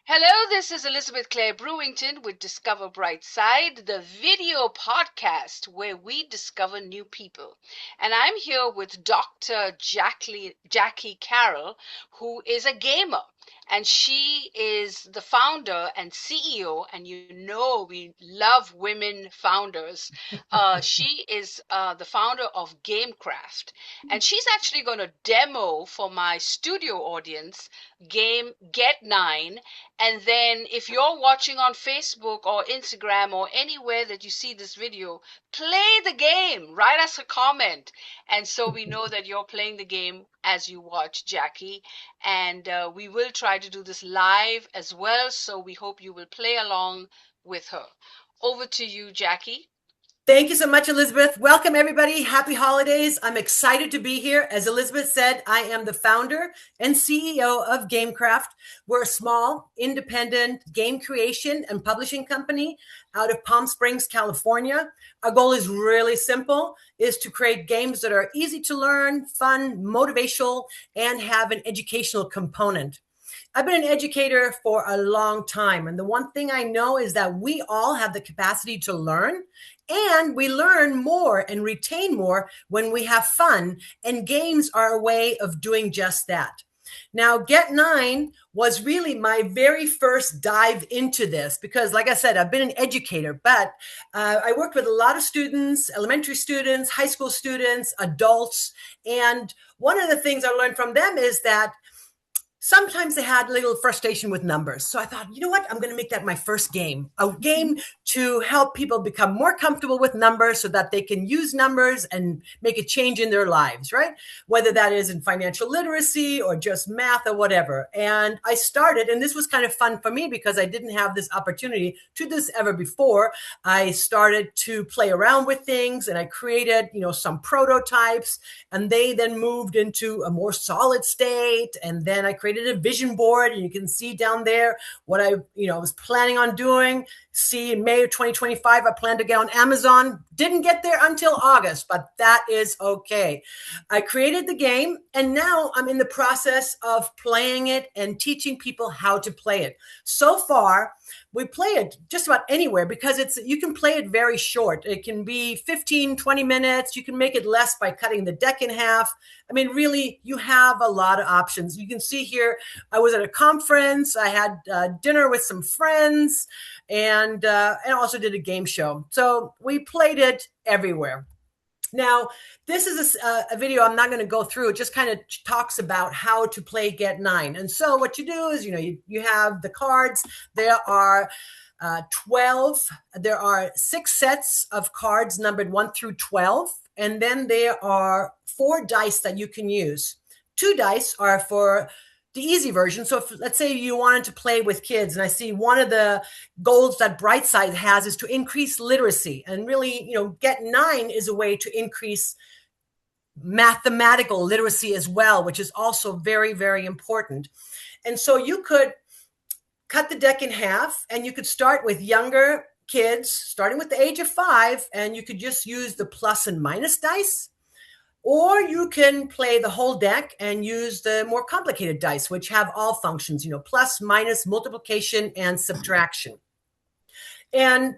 Hello, this is Elizabeth Clare Brewington with Discover Brightside, the video podcast where we discover new people. And I'm here with Dr. Jackie Carroll, who is a gamer. And she is the founder and CEO, and you know we love women founders. She is the founder of GameKraft, and she's actually going to demo for my studio audience game Get Nine. And then if you're watching on Facebook or Instagram or anywhere that you see this video, play the game, write us a comment. And so we know that you're playing the game as you watch, Jackie. And we will try to do this live as well. So we hope you will play along with her. Over to you, Jackie. Thank you so much, Elizabeth. Welcome, everybody. Happy holidays. I'm excited to be here. As Elizabeth said, I am the founder and CEO of GameKraft. We're a small, independent game creation and publishing company out of Palm Springs, California. Our goal is really simple, is to create games that are easy to learn, fun, motivational, and have an educational component. I've been an educator for a long time. And the one thing I know is that we all have the capacity to learn, and we learn more and retain more when we have fun. And games are a way of doing just that. Now, Get Nine was really my very first dive into this because, like I said, I've been an educator, but I worked with a lot of students, elementary students, high school students, adults. And one of the things I learned from them is that sometimes they had a little frustration with numbers. So I thought, you know what? I'm going to make that my first game, a game to help people become more comfortable with numbers so that they can use numbers and make a change in their lives, right? Whether that is in financial literacy or just math or whatever. And I started, and this was kind of fun for me because I didn't have this opportunity to do this ever before. I started to play around with things and I created, some prototypes, and they then moved into a more solid state. And then I created a vision board, and you can see down there what I was planning on doing. See, in May of 2025, I plan to get on Amazon. Didn't get there until August, but that is okay. I created the game, and now I'm in the process of playing it and teaching people how to play it. So far, we play it just about anywhere because you can play it very short. It can be 15, 20 minutes. You can make it less by cutting the deck in half. I mean, really, you have a lot of options. You can see here, I was at a conference. I had dinner with some friends and also did a game show. So we played it everywhere. Now, this is a video I'm not going to go through. It just kind of talks about how to play Get Nine. And so what you do is, you have the cards. There are 12. There are 6 sets of cards numbered 1 through 12. And then there are 4 dice that you can use. 2 dice are for the easy version. So if, let's say you wanted to play with kids, and I see one of the goals that Brightside has is to increase literacy. And really, Get Nine is a way to increase mathematical literacy as well, which is also very, very important. And so you could cut the deck in half, and you could start with younger kids, starting with the age of 5, and you could just use the plus and minus dice. Or you can play the whole deck and use the more complicated dice, which have all functions, plus, minus, multiplication, and subtraction. And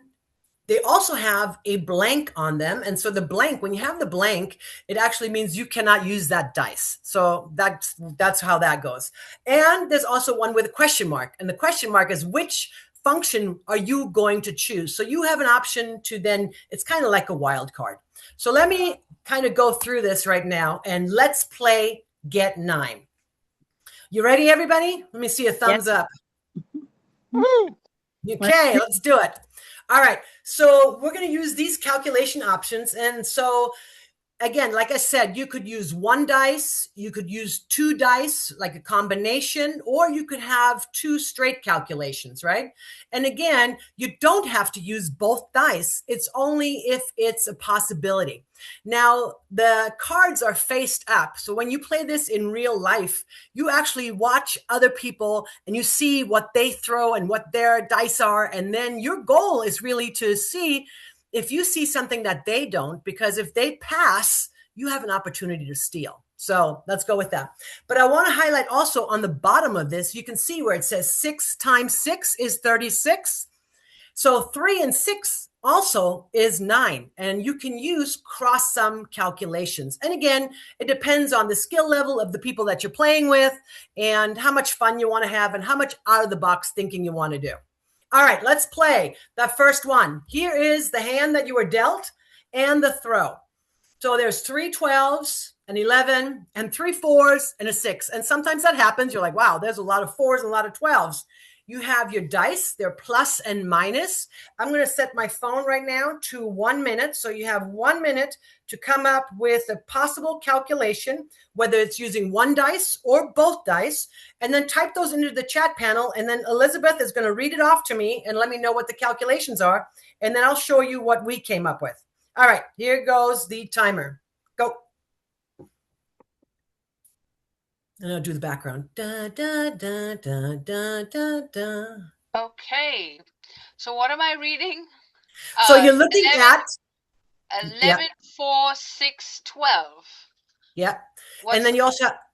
they also have a blank on them. And so the blank, when you have the blank, it actually means you cannot use that dice. So that's how that goes. And there's also one with a question mark. And the question mark is which function are you going to choose? So you have an option to then, it's kind of like a wild card. So let me kind of go through this right now, and let's play Get Nine. You ready, everybody? Let me see a thumbs up. Okay, let's do it. All right, so we're going to use these calculation options. And so again, like I said, you could use 1 dice, you could use 2 dice, like a combination, or you could have 2 straight calculations, right? And again, you don't have to use both dice. It's only if it's a possibility. Now, the cards are faced up. So when you play this in real life, you actually watch other people and you see what they throw and what their dice are. And then your goal is really to see if you see something that they don't, because if they pass, you have an opportunity to steal. So let's go with that. But I want to highlight also on the bottom of this, you can see where it says 6 times 6 is 36. So 3 and 6 also is 9. And you can use cross sum calculations. And again, it depends on the skill level of the people that you're playing with and how much fun you want to have and how much out of the box thinking you want to do. All right, let's play the first one. Here is the hand that you were dealt and the throw. So there's 3 12s, an 11, and 3 4s, and a 6. And sometimes that happens. You're like, wow, there's a lot of 4s and a lot of 12s. You have your dice. They're plus and minus. I'm going to set my phone right now to 1 minute. So you have 1 minute to come up with a possible calculation, whether it's using one dice or both dice, and then type those into the chat panel. And then Elizabeth is going to read it off to me and let me know what the calculations are. And then I'll show you what we came up with. All right, here goes the timer. Go. And I'll do the background. Da, da, da, da, da, da, da. Okay. So what am I reading? So you're looking 11, at 11, 4, 6, 12. Yeah. What's And then you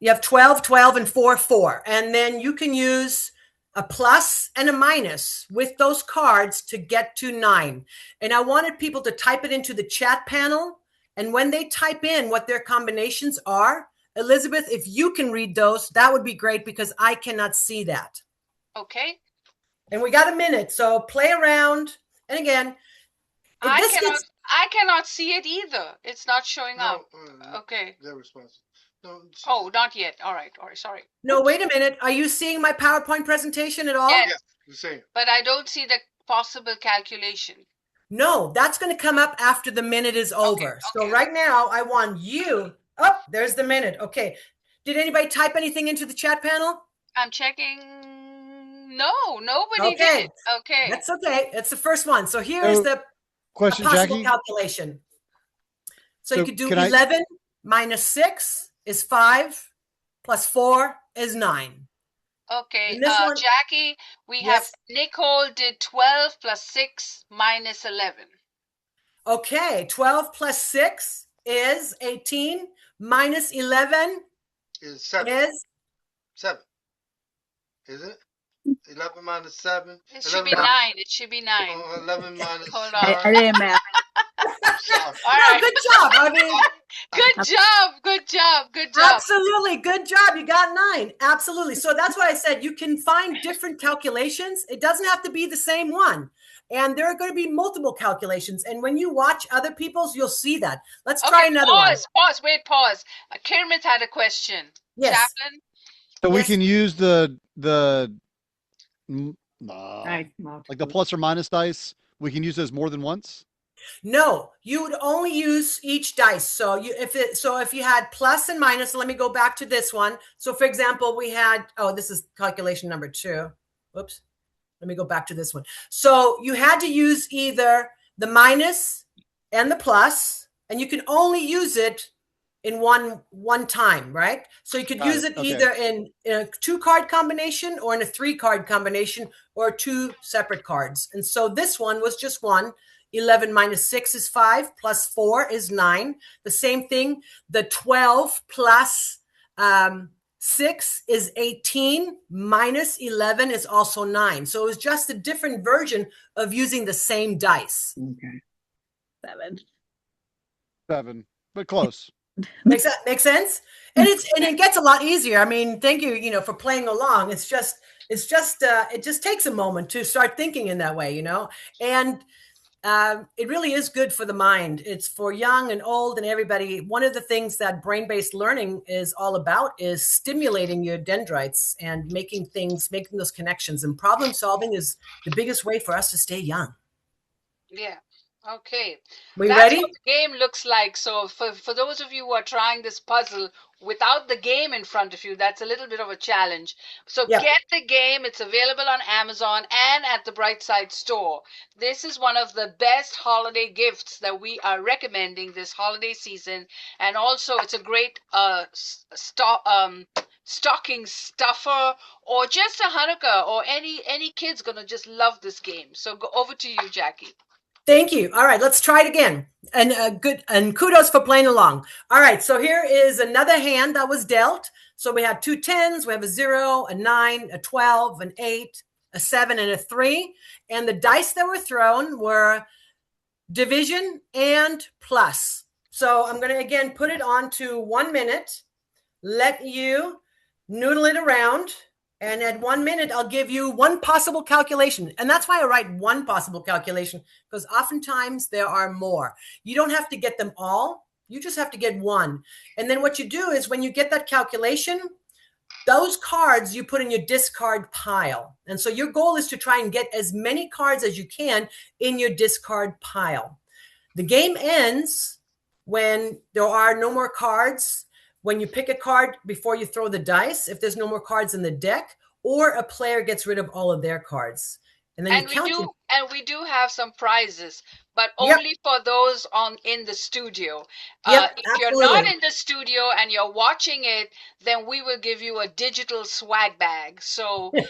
have 12, 12, and 4, 4. And then you can use a plus and a minus with those cards to get to 9. And I wanted people to type it into the chat panel. And when they type in what their combinations are, Elizabeth, if you can read those, that would be great because I cannot see that. Okay. And we got a minute. So play around. And again, I cannot see it either. It's not showing up. Okay. They're responsive. No, Oh, not yet. All right. Sorry. No, wait a minute. Are you seeing my PowerPoint presentation at all? Yes. the same. But I don't see the possible calculation. No, that's going to come up after the minute is over. So right now, I want you. Oh, there's the minute. Okay. Did anybody type anything into the chat panel? I'm checking. No, nobody did. Okay. That's okay. It's the first one. So here is the question, possible Jackie. calculation. So you could do can 11 minus 6 is 5 plus 4 is 9. Okay, And this one- Jackie, we have Nicole did 12 plus 6 minus 11. Okay, 12 plus 6 is 18 minus 11 Is 7. is 7. Is it? 11 minus 7. It should be 9. It should be 9. 11 minus Hold 9. on. I didn't math. Sorry. All Oh, right. good job. I mean, Good job. absolutely. Good job. You got 9. Absolutely. So that's why I said you can find different calculations. It doesn't have to be the same one. And there are going to be multiple calculations. And when you watch other people's, you'll see that. Let's try another one. Pause. Kermit had a question. Yes. Chaplain? So we Yes. can use the Like the plus or minus dice. We can use those more than once. No, you would only use each dice. So if you had plus and minus, let me go back to this one. So for example, we had, this is calculation number 2. Whoops. Let me go back to this one. So you had to use either the minus and the plus, and you can only use it in one time, right? So you could Got use it. it Okay. either in a 2-card combination or in a 3-card combination or 2 separate cards. And so this one was just one. 11 minus 6 is 5 plus 4 is 9. The same thing. The 12 plus 6 is 18 minus 11 is also 9. So it was just a different version of using the same dice. Okay. 7. 7, but close. Make sense? And it gets a lot easier. I mean, thank you, for playing along. It just takes a moment to start thinking in that way, and it really is good for the mind. It's for young and old and everybody. One of the things that brain-based learning is all about is stimulating your dendrites and making those connections. And problem solving is the biggest way for us to stay young. Yeah. Okay. We That's ready? what the game looks like. So for those of you who are trying this puzzle without the game in front of you, that's a little bit of a challenge. So Yeah. get the game. It's available on Amazon and at the Brightside store. This is one of the best holiday gifts that we are recommending this holiday season. And also it's a great stocking stuffer or just a Hanukkah, or any kid's going to just love this game. So go over to you, Jackie. Thank you. All right, let's try it again. And kudos for playing along. All right, so here is another hand that was dealt. So we had 2 10s, we have a 0, a 9, a 12, an 8, a 7, and a 3. And the dice that were thrown were division and plus. So I'm going to again put it on to 1 minute, let you noodle it around. And at 1 minute, I'll give you one possible calculation. And that's why I write one possible calculation, because oftentimes there are more. You don't have to get them all. You just have to get one. And then what you do is when you get that calculation, those cards you put in your discard pile. And so your goal is to try and get as many cards as you can in your discard pile. The game ends when there are no more cards. When you pick a card before you throw the dice, if there's no more cards in the deck, or a player gets rid of all of their cards. And then we do have some prizes, but Yep. only for those in the studio. Yep, if you're absolutely. not in the studio and you're watching it, then we will give you a digital swag bag. So Okay,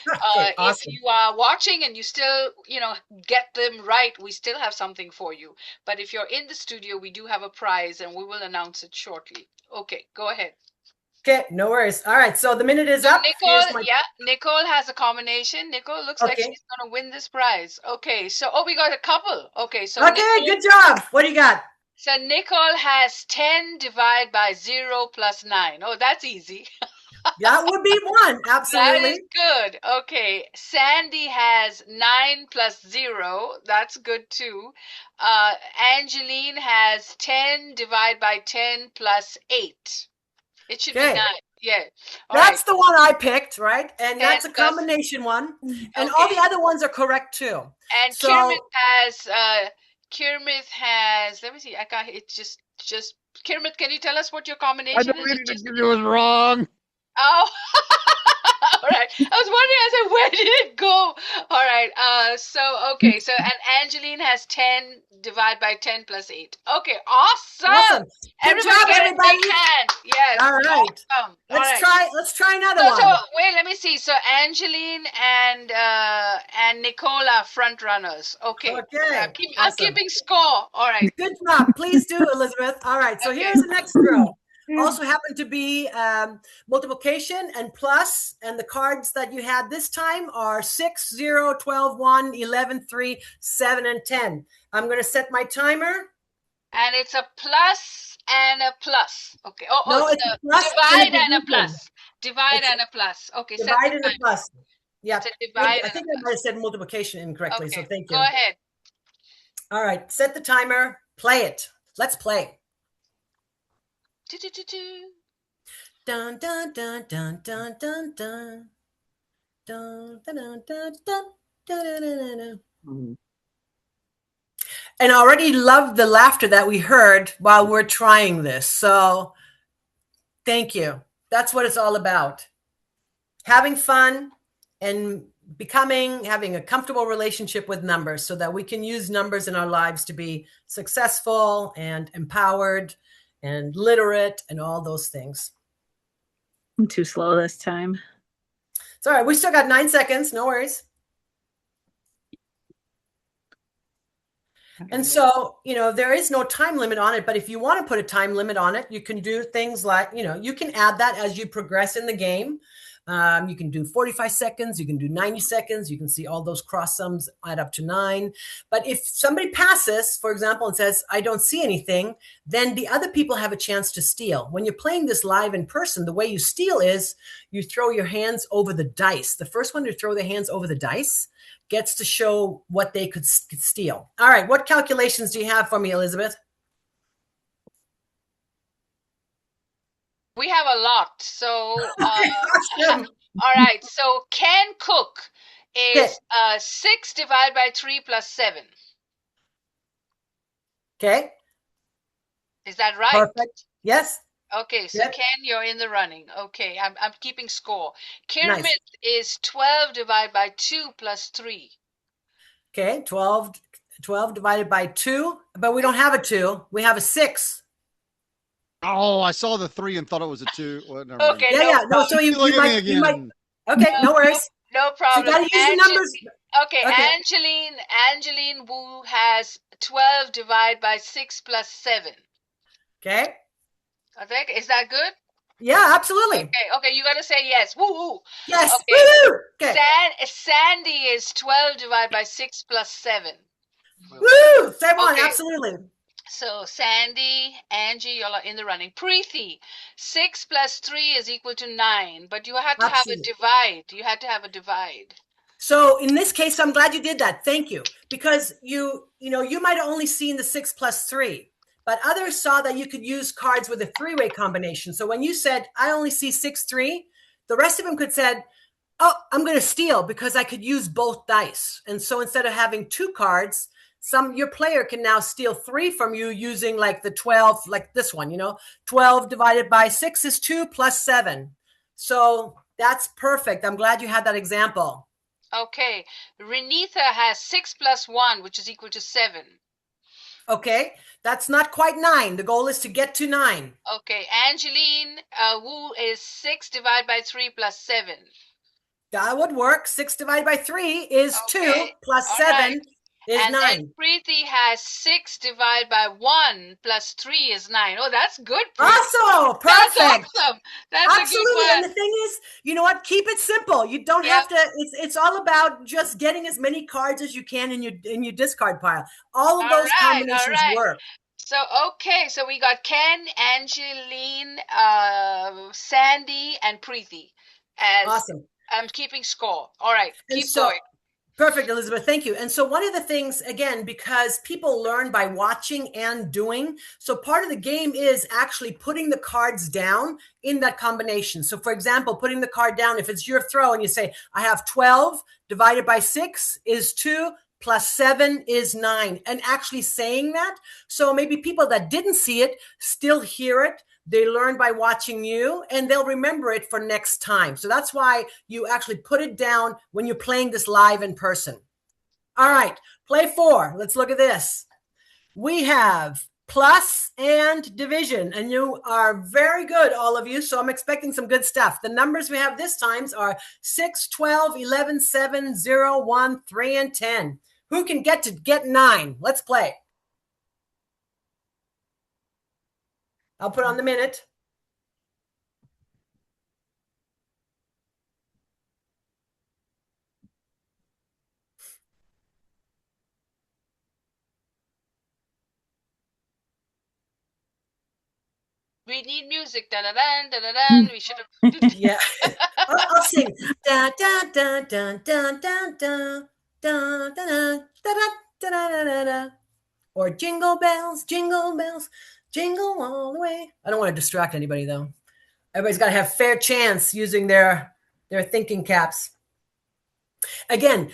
awesome. if you are watching and you still, get them right, we still have something for you. But if you're in the studio, we do have a prize and we will announce it shortly. Okay, go ahead. Okay, no worries. All right, so the minute is up. Nicole has a combination. Nicole looks like she's going to win this prize. Okay, so, we got a couple. Okay, so. Okay, Nicole, good job. What do you got? So Nicole has 10 divided by 0 plus 9. Oh, that's easy. That would be one, absolutely. That is good. Okay, Sandy has 9 plus 0. That's good too. Angeline has 10 divided by 10 plus 8. It should be 9. Yeah. That's the one I picked, right? And that's a combination one. And all the other ones are correct too. And so, Kirmith has, let me see, I got it just Kirmith, can you tell us what your combination is? I don't mean to give you was wrong. Oh, all right. I was wondering, I said, where did it go? All right. So and Angeline has 10 divided by 10 plus 8. Okay, awesome. Good job, everybody. Yes. All right. Awesome. Let's try another one. So wait, let me see. So Angeline and Nicole are front runners. Okay. I'm keeping score. All right. Good job. Please do, Elizabeth. All right. So here's the next drill. Also happened to be multiplication and plus, and the cards that you had this time are 6, 0, 12, 1, 11, 3, 7, and 10. I'm going to set my timer. And it's a plus and a plus. Okay. It's a plus divide and a plus. Divide and a plus. Okay. Divide and a plus. Yeah. I think I might have said multiplication incorrectly, so thank you. Go ahead. All right. Set the timer. Play it. Let's play. Dun dun dun dun dun dun dun dun dun dun dun dun dun. And I already love the laughter that we heard while we're trying this. So thank you. That's what it's all about. Having fun and having a comfortable relationship with numbers so that we can use numbers in our lives to be successful and empowered and literate and all those things. I'm too slow this time. It's all right. We still got 9 seconds. No worries. And so, there is no time limit on it, but if you want to put a time limit on it, you can do things like, you can add that as you progress in the game. You can do 45 seconds, you can do 90 seconds, you can see all those cross sums add up to 9. But if somebody passes, for example, and says, I don't see anything, then the other people have a chance to steal. When you're playing this live in person, the way you steal is you throw your hands over the dice. The first one to throw their hands over the dice gets to show what they could steal. All right, what calculations do you have for me, Elizabeth? We have a lot. So, all right. So, can cook is 6 divided by 3 plus 7. Okay. Is that right? Perfect. Yes. Okay. So, Ken, you're in the running. Okay. I'm keeping score. Kirmith is 12 divided by 2 plus 3. Okay. 12 divided by 2. But we don't have a 2. We have a 6. Oh, I saw the 3 and thought it was a 2. Well, okay. No, so you might. Okay, no worries. No So you problem. got to use the numbers. Okay, Okay. Angeline Wu has 12 divided by 6 plus 7. Okay. I think, is that good? Yeah, absolutely. Okay, you got to say yes. Woo woo. Yes. Okay. Woo! Okay. Sandy is 12 divided by 6 plus 7. Woo! Say one. Okay. Absolutely. So Sandy, Angie, y'all are in the running. Preeti, 6 plus 3 is equal to 9, but you had to have a Absolutely. divide. You had to have a divide. So in this case, I'm glad you did that. Thank you. Because you might have only seen the 6 plus 3, but others saw that you could use cards with a three-way combination. So when you said, I only see 6, 3, the rest of them could said, oh, I'm going to steal because I could use both dice. And so instead of having 2 cards, your player can now steal 3 from you using like the 12, like this one, 12 divided by 6 is 2 plus 7. So that's perfect. I'm glad you had that example. Okay. Renitha has 6 plus 1, which is equal to 7. Okay. That's not quite 9. The goal is to get to 9. Okay. Angeline Wu is 6 divided by 3 plus 7. That would work. 6 divided by 3 is 2 plus All 7 right. is And 9. then Preeti has 6 divided by 1 plus 3 is 9. Oh, that's good, Preeti. Awesome. That's Perfect. awesome. That's Absolutely. a good one. And the thing is, you know what? Keep it simple. You don't have to. It's all about just getting as many cards as you can in your discard pile. All of those combinations work. So so we got Ken, Angeline, Sandy, and Preeti. Awesome. I'm keeping score. All right, keep going. Perfect, Elizabeth. Thank you. And so one of the things, again, because people learn by watching and doing, so part of the game is actually putting the cards down in that combination. So for example, putting the card down, if it's your throw and you say, I have 12 divided by 6 is 2 plus 7 is 9, and actually saying that. So maybe people that didn't see it still hear it. They learn by watching you, and they'll remember it for next time. So that's why you actually put it down when you're playing this live in person. All right, play 4. Let's look at this. We have plus and division, and you are very good, all of you. So I'm expecting some good stuff. The numbers we have this time are 6, 12, 11, 7, 0, 1, 3, and 10. Who can get 9? Let's play. I'll put on the minute. We need music. Da da da da da da. We should have. Yeah, I'll sing. Da da da da da da da da da da da da da. Or jingle bells, jingle all the way. I don't want to distract anybody though. Everybody's got to have fair chance using their thinking caps. Again,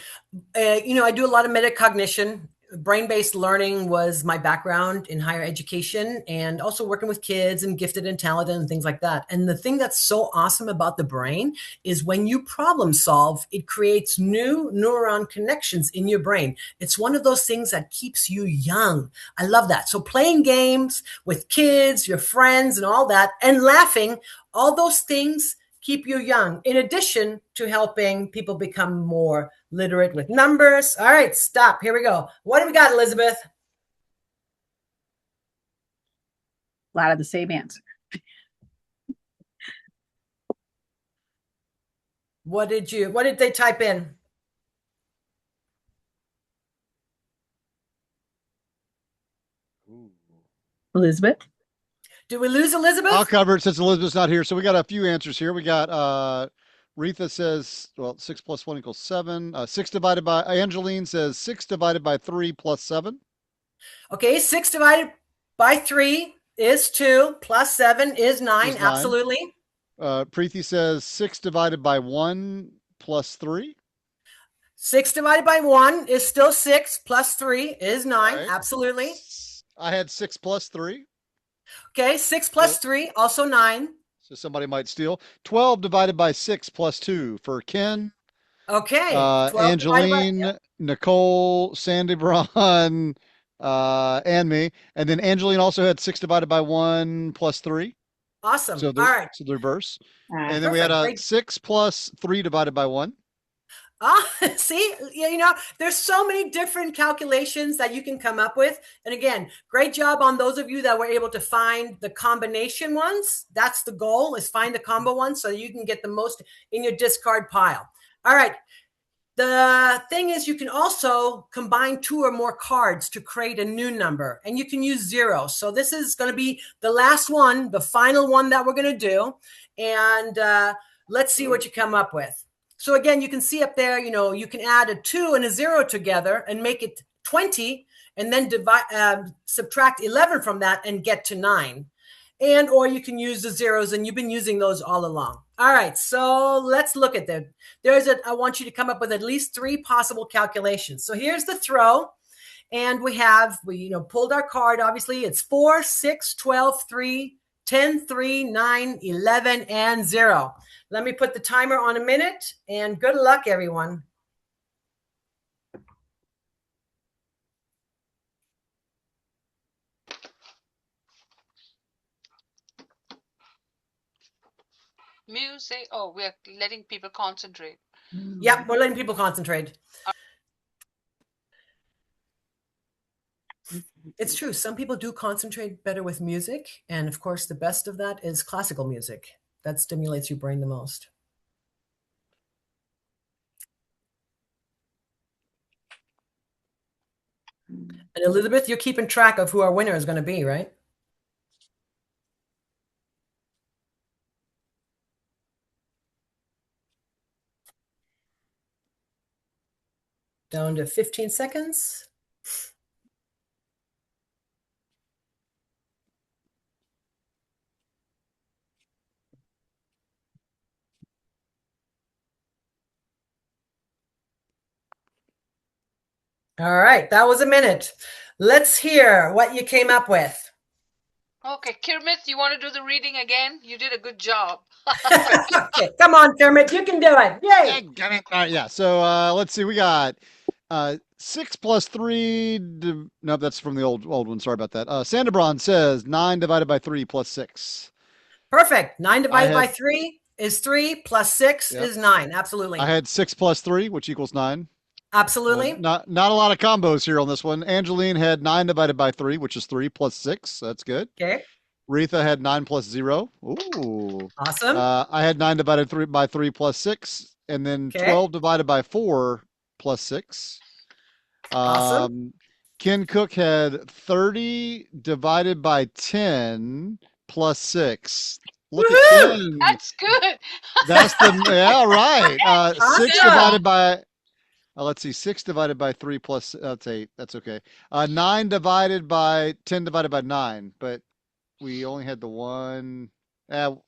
I do a lot of metacognition. Brain-based learning was my background in higher education, and also working with kids and gifted and talented and things like that. And the thing that's so awesome about the brain is when you problem solve, it creates new neuron connections in your brain. It's one of those things that keeps you young. I love that. So playing games with kids, your friends, and all that, and laughing, all those things keep you young, in addition to helping people become more literate with numbers. All right, stop. Here we go. What do we got, Elizabeth? A lot of the same answer. What did they type in? Elizabeth? Did we lose Elizabeth? I'll cover it since Elizabeth's not here. So we got a few answers here. We got Retha says, 6 plus 1 equals 7. 6 divided by, Angeline says 6 divided by 3 plus 7. Okay, 6 divided by 3 is 2, plus 7 is 9. Absolutely. Preeti says 6 divided by 1 plus 3. 6 divided by 1 is still 6, plus 3 is 9. Right. Absolutely. I had 6 plus 3. Okay, 6 plus 3, also 9. So somebody might steal. 12 divided by 6 plus 2 for Ken. Okay. Angeline, Nicole, Sandy Braun, and me. And then Angeline also had 6 divided by 1 plus 3. Awesome. So all right. So the reverse. And then we had a 6 plus 3 divided by 1. See, there's so many different calculations that you can come up with. And again, great job on those of you that were able to find the combination ones. That's the goal, is find the combo ones so you can get the most in your discard pile. All right. The thing is, you can also combine 2 or more cards to create a new number, and you can use 0. So this is going to be the last one, the final one that we're going to do. And let's see what you come up with. So again, you can see up there, you can add a 2 and a 0 together and make it 20, and then subtract 11 from that and get to 9. Or you can use the zeros, and you've been using those all along. All right, so let's look at them. I want you to come up with at least 3 possible calculations. So here's the throw. And we pulled our card. Obviously, it's 4, 6, 12, 3, 10, 3, 9, 11, and 0. Let me put the timer on a minute, and good luck, everyone. Music. Oh, we're letting people concentrate. Yep, we're letting people concentrate. It's true. Some people do concentrate better with music. And of course, the best of that is classical music. That stimulates your brain the most. And Elizabeth, you're keeping track of who our winner is going to be, right? Down to 15 seconds. All right, that was a minute. Let's hear what you came up with. Okay, Kermit, you want to do the reading again? You did a good job. Okay, come on, Kermit, you can do it. Yay! All right, yeah. So let's see. We got 6 plus 3. No, that's from the old one. Sorry about that. Sandabron says 9 divided by 3 plus 6. Perfect. 9 divided by 3 is 3 plus 6 is 9. Absolutely. I had 6 plus 3, which equals 9. Absolutely. Not a lot of combos here on this one. Angeline had 9 divided by 3, which is 3 plus 6. That's good. Okay. Retha had 9 plus 0. Ooh. Awesome. I had 9 divided by 3 plus 6, and then 12 divided by 4 plus 6. Awesome. Ken Cook had 30 divided by 10 plus 6. Look at Ken. That's good. That's right. 6 divided by, let's see, 6 divided by 3 plus, that's 8. That's okay. 9 divided by 10 divided by 9, but we only had the one. That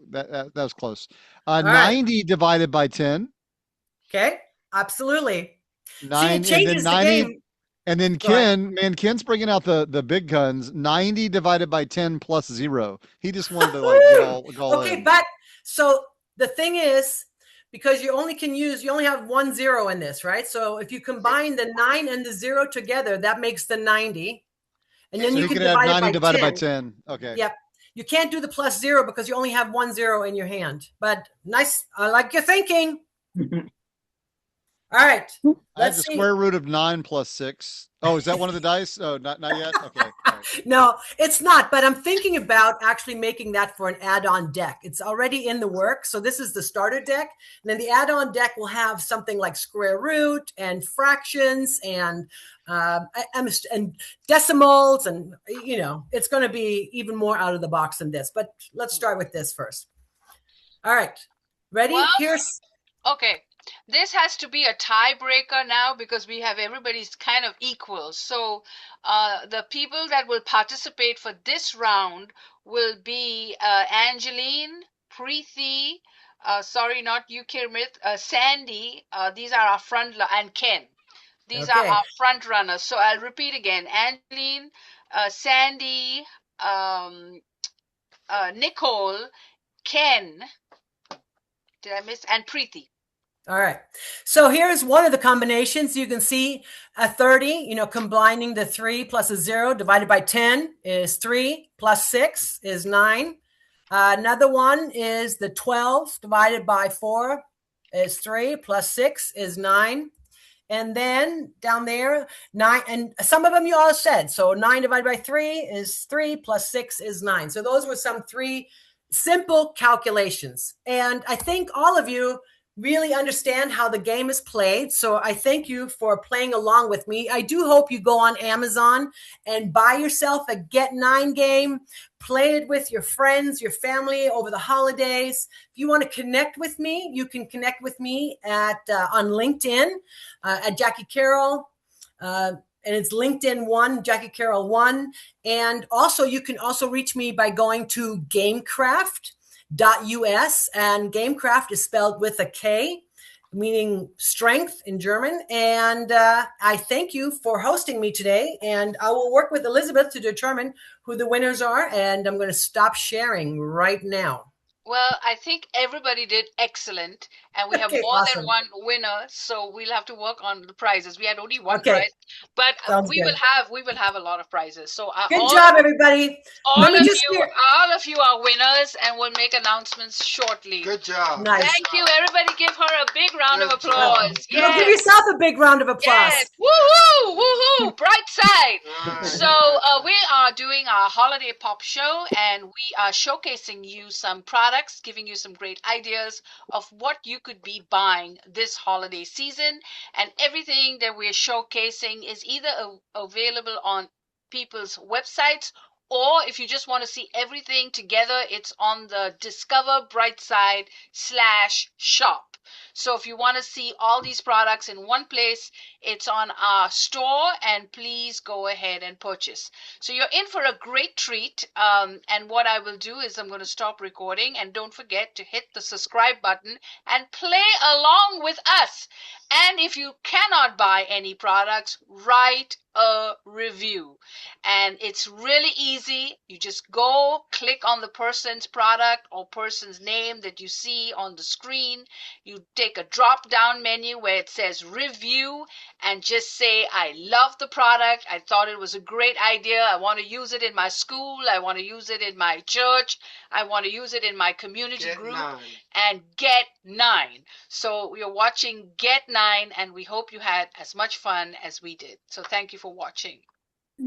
was close. 90 divided by 10. Okay, absolutely. 9, See, it changes the game. And then Ken's bringing out the big guns. 90 divided by 10 plus 0. He just wanted to get all okay, in. but so the thing is, because you only have 1 0 in this, right? So if you combine the 9 and the 0 together, that makes the 90. And then so you can have 90 divided by 10. 10. Okay. Yep. You can't do the plus 0 because you only have 1 0 in your hand. But nice. I like your thinking. All right. I have the square root of 9 plus 6. Oh, is that one of the dice? Oh, not yet? Okay. Right. No, it's not. But I'm thinking about actually making that for an add-on deck. It's already in the work. So this is the starter deck. And then the add-on deck will have something like square root and fractions and decimals. And, it's going to be even more out of the box than this. But let's start with this first. All right. Ready? Well, Here's. Okay. This has to be a tiebreaker now because we have everybody's kind of equal. So the people that will participate for this round will be Angeline, Preeti, sorry, not you, Kermit, Sandy. These are our and Ken. These are our front runners. So I'll repeat again. Angeline, Sandy, Nicole, Ken. Did I miss? And Preeti. All right. So here's one of the combinations. You can see a 30, combining the 3 plus a 0 divided by 10 is 3 plus 6 is 9. Another one is the 12 divided by 4 is 3 plus 6 is 9. And then down there, 9, and some of them you all said. So 9 divided by 3 is 3 plus 6 is 9. So those were some 3 simple calculations. And I think all of you really understand how the game is played. So I thank you for playing along with me. I do hope you go on Amazon and buy yourself a Get 9 game, play it with your friends, your family over the holidays. If you want to connect with me, you can connect with me at on LinkedIn at Jackie Carroll. And it's LinkedIn 1, Jackie Carroll 1. And also you can also reach me by going to GAMEKRAFT.us, and GameKraft is spelled with a K, meaning strength in German. And I thank you for hosting me today, and I will work with Elizabeth to determine who the winners are, and I'm going to stop sharing right now. Well, I think everybody did excellent, and we have Okay, more awesome. than one winner, so we'll have to work on the prizes. We had only one Okay, prize, but sounds we good. will have a lot of prizes. So Good job, everybody. Let me just hear. all of you are winners, and we'll make announcements shortly. Good job. Nice. Thank you, everybody. Give her a big round of Good job. applause. Well, give Yes. yourself a big round of applause. Yes, woohoo, woohoo, Brightside. All So right. we are doing our holiday pop show, and we are showcasing you some products, giving you some great ideas of what you could be buying this holiday season. And everything that we're showcasing is either available on people's websites, or if you just want to see everything together, it's on the Discover Brightside /shop. So if you want to see all these products in one place, it's on our store, and please go ahead and purchase. So you're in for a great treat. And what I will do is I'm going to stop recording, and don't forget to hit the subscribe button and play along with us. And if you cannot buy any products, write a review. And it's really easy. You just go click on the person's product or person's name that you see on the screen. You take a drop down menu where it says review, and just say, I love the product. I thought it was a great idea. I want to use it in my school. I want to use it in my church. I want to use it in my community Get group. 9. And Get 9. So you're watching Get 9, and we hope you had as much fun as we did. So thank you for watching.